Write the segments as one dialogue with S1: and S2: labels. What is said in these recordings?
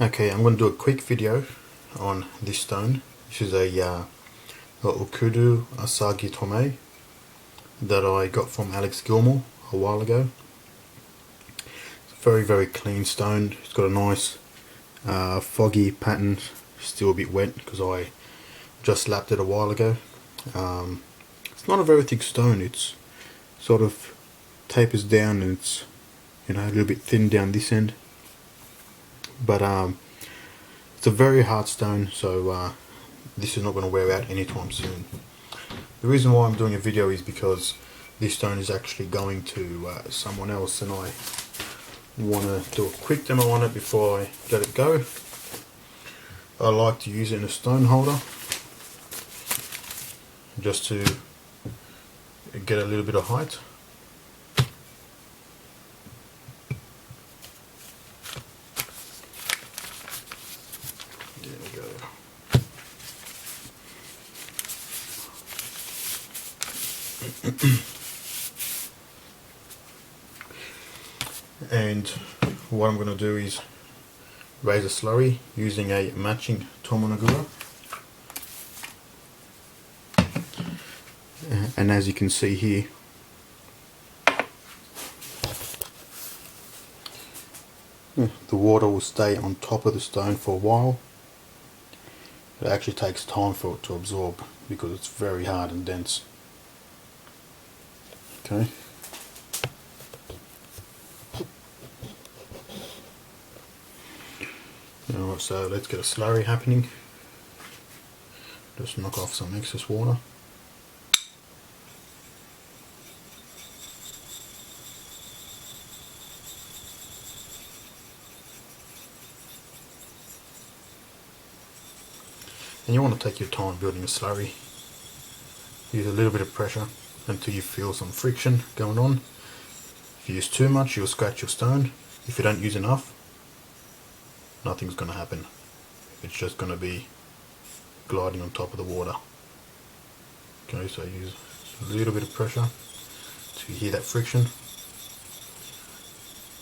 S1: Okay, I'm going to do a quick video on this stone. This is a Okudo Asagi Tome that I got from Alex Gilmore a while ago. It's a very clean stone. It's got a nice foggy pattern, still a bit wet because I just lapped it a while ago. It's not a very thick stone. It's sort of tapers down and it's a little bit thin down this end. But it's a very hard stone, so this is not going to wear out anytime soon. The reason why I'm doing a video is because this stone is actually going to someone else, and I want to do a quick demo on it before I let it go. I like to use it in a stone holder just to get a little bit of height. There we go. And what I'm going to do is raise a slurry using a matching tomonagura. And as you can see here, the water will stay on top of the stone for a while. It actually takes time for it to absorb because it's very hard and dense. Okay. Alright, so let's get a slurry happening. Just knock off some excess water. And you want to take your time building a slurry. Use a little bit of pressure until you feel some friction going on. If you use too much, you'll scratch your stone. If you don't use enough, nothing's going to happen. It's just going to be gliding on top of the water. Okay, so use a little bit of pressure to hear that friction.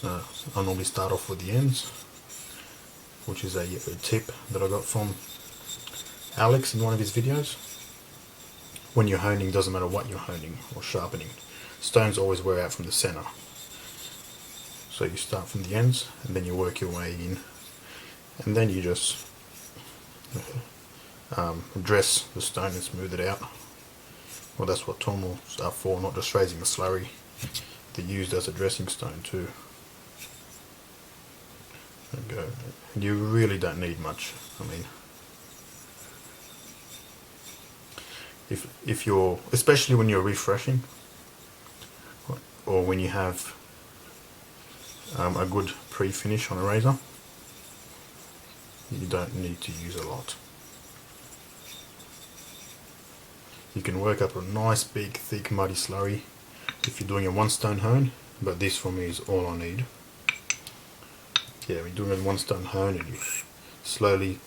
S1: I normally start off with the ends, which is a tip that I got from Alex in one of his videos. When you're honing, doesn't matter what you're honing or sharpening, stones always wear out from the center. So you start from the ends and then you work your way in, and then you just dress the stone and smooth it out. Well, that's what tomos are for, not just raising a slurry. They're used as a dressing stone too. There we go. And you really don't need much. I mean, if you're, especially when you're refreshing or when you have a good pre-finish on a razor, you don't need to use a lot. You can work up a nice big thick muddy slurry if you're doing a one stone hone, but this for me is all I need. Yeah, when you're doing a one stone hone and you slowly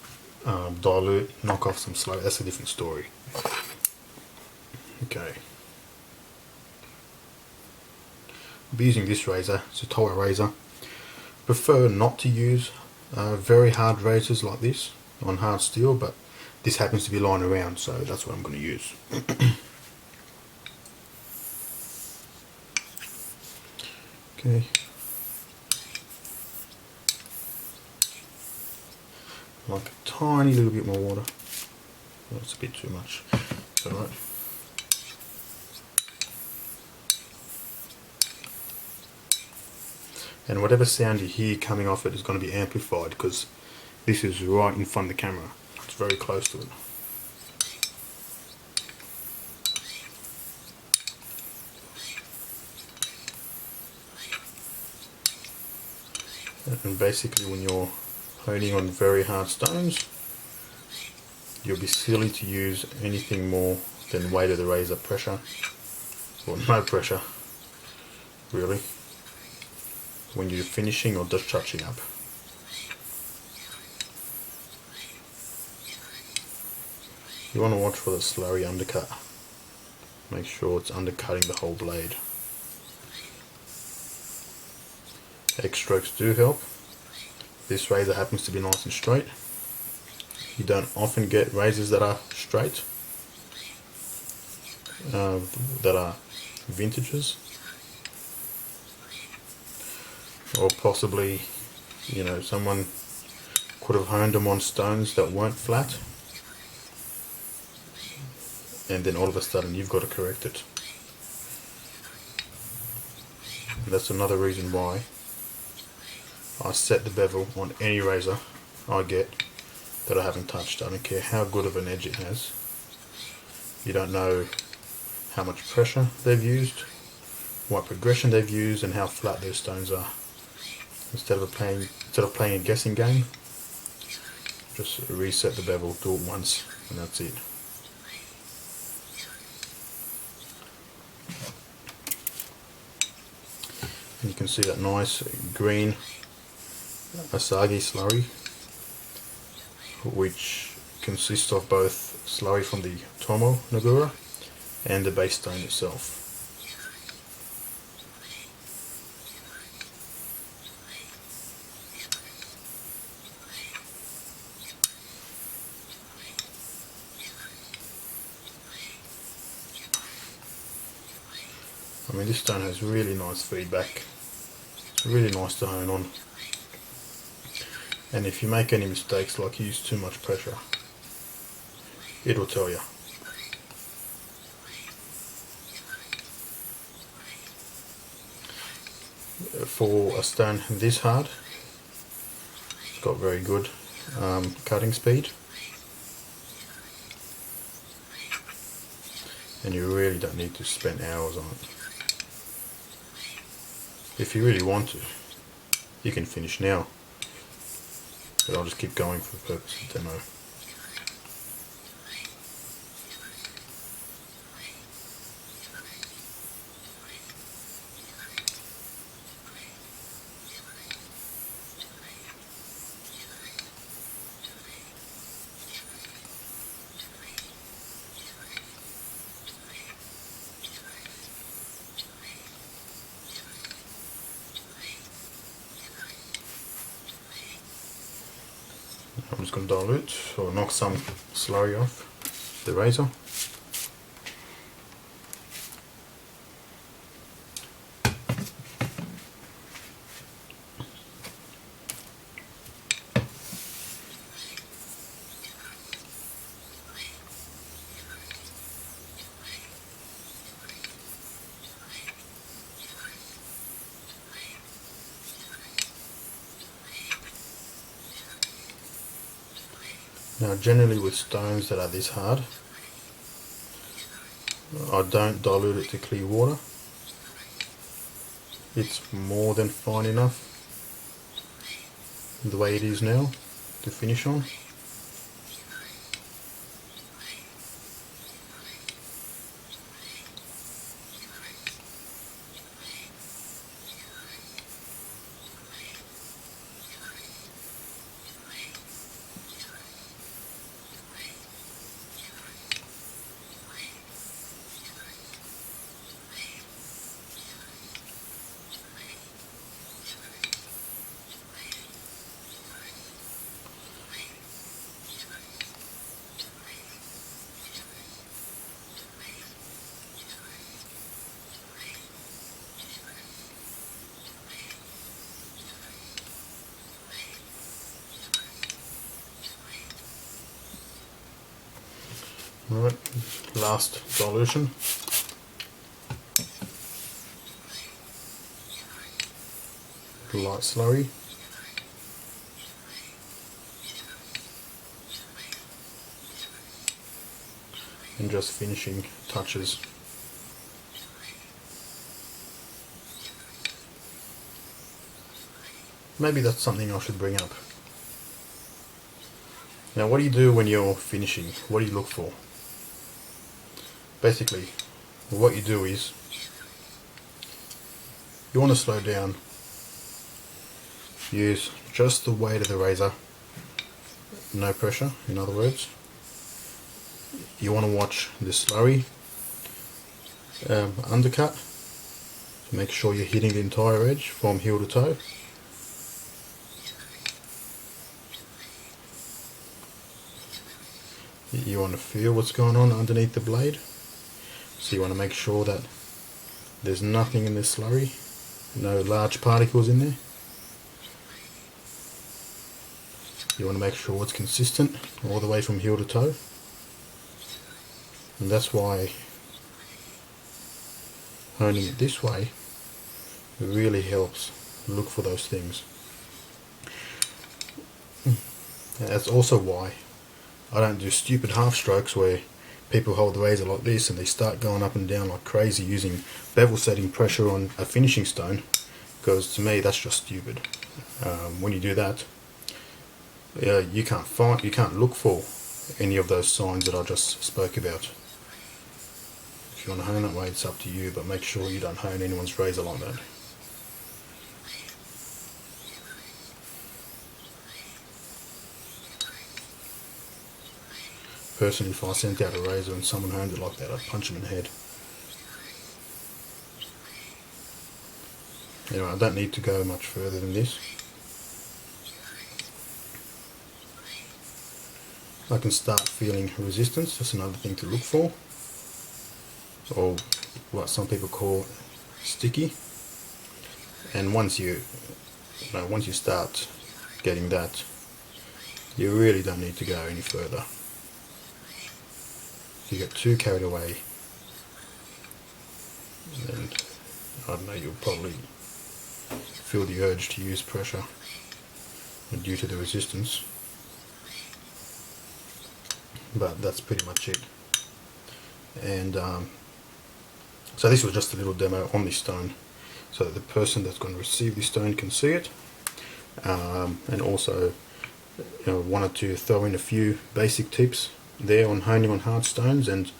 S1: dilute, knock off some slurry, that's a different story. Okay. I'll be using this razor, it's a Toa razor. Prefer not to use very hard razors like this on hard steel, but this happens to be lying around, so that's what I'm going to use. Okay. Like a tiny little bit more water. That's a bit too much. It's alright. And whatever sound you hear coming off it is going to be amplified because this is right in front of the camera. It's very close to it. And basically when you're honing on very hard stones, you'll be silly to use anything more than weight of the razor pressure, or no pressure really, when you're finishing or just touching up. You want to watch for the slurry undercut. Make sure it's undercutting the whole blade. X strokes do help, this razor happens to be nice and straight. You don't often get razors that are straight, that are vintages, or possibly, you know, someone could have honed them on stones that weren't flat, and then all of a sudden you've got to correct it. And that's another reason why I set the bevel on any razor I get that I haven't touched. I don't care how good of an edge it has. You don't know how much pressure they've used, what progression they've used, and how flat those stones are. Instead of playing a guessing game, just reset the bevel, do it once, and that's it. And you can see that nice green Asagi slurry, which consists of both slurry from the Tomo Nagura and the base stone itself. I mean, this stone has really nice feedback. It's really nice to hone on. And if you make any mistakes, like use too much pressure, it'll tell you. For a stone this hard, it's got very good cutting speed, and you really don't need to spend hours on it. If you really want to, you can finish now, but I'll just keep going for the purpose of the demo. I'm just going to dilute or knock some slurry off the razor. Now generally with stones that are this hard, I don't dilute it to clear water. It's more than fine enough the way it is now to finish on. Alright, last dilution. Light slurry. And just finishing touches. Maybe that's something I should bring up. Now, what do you do when you're finishing? What do you look for? Basically, what you do is you want to slow down. Use just the weight of the razor, no pressure, in other words. You want to watch the slurry undercut to make sure you're hitting the entire edge from heel to toe. You want to feel what's going on underneath the blade. So you want to make sure that there's nothing in this slurry, no large particles in there. You want to make sure it's consistent all the way from heel to toe. And that's why honing it this way really helps look for those things. And that's also why I don't do stupid half strokes where people hold the razor like this and they start going up and down like crazy using bevel setting pressure on a finishing stone, because to me that's just stupid. When you do that, you can't look for any of those signs that I just spoke about. If you want to hone that way, it's up to you, but make sure you don't hone anyone's razor like that. Personally, if I sent out a razor and someone honed it like that, I'd punch them in the head. Anyway, I don't need to go much further than this. I can start feeling resistance. That's another thing to look for, or what some people call sticky. And once you start getting that, you really don't need to go any further. If you get too carried away, and I don't know, you'll probably feel the urge to use pressure due to the resistance. But that's pretty much it. And so this was just a little demo on this stone, so that the person that's going to receive this stone can see it. And also, wanted to throw in a few basic tips there on honing on hard stones and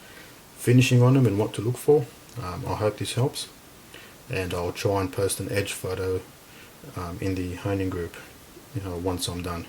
S1: finishing on them and what to look for. I hope this helps, and I'll try and post an edge photo in the honing group once I'm done.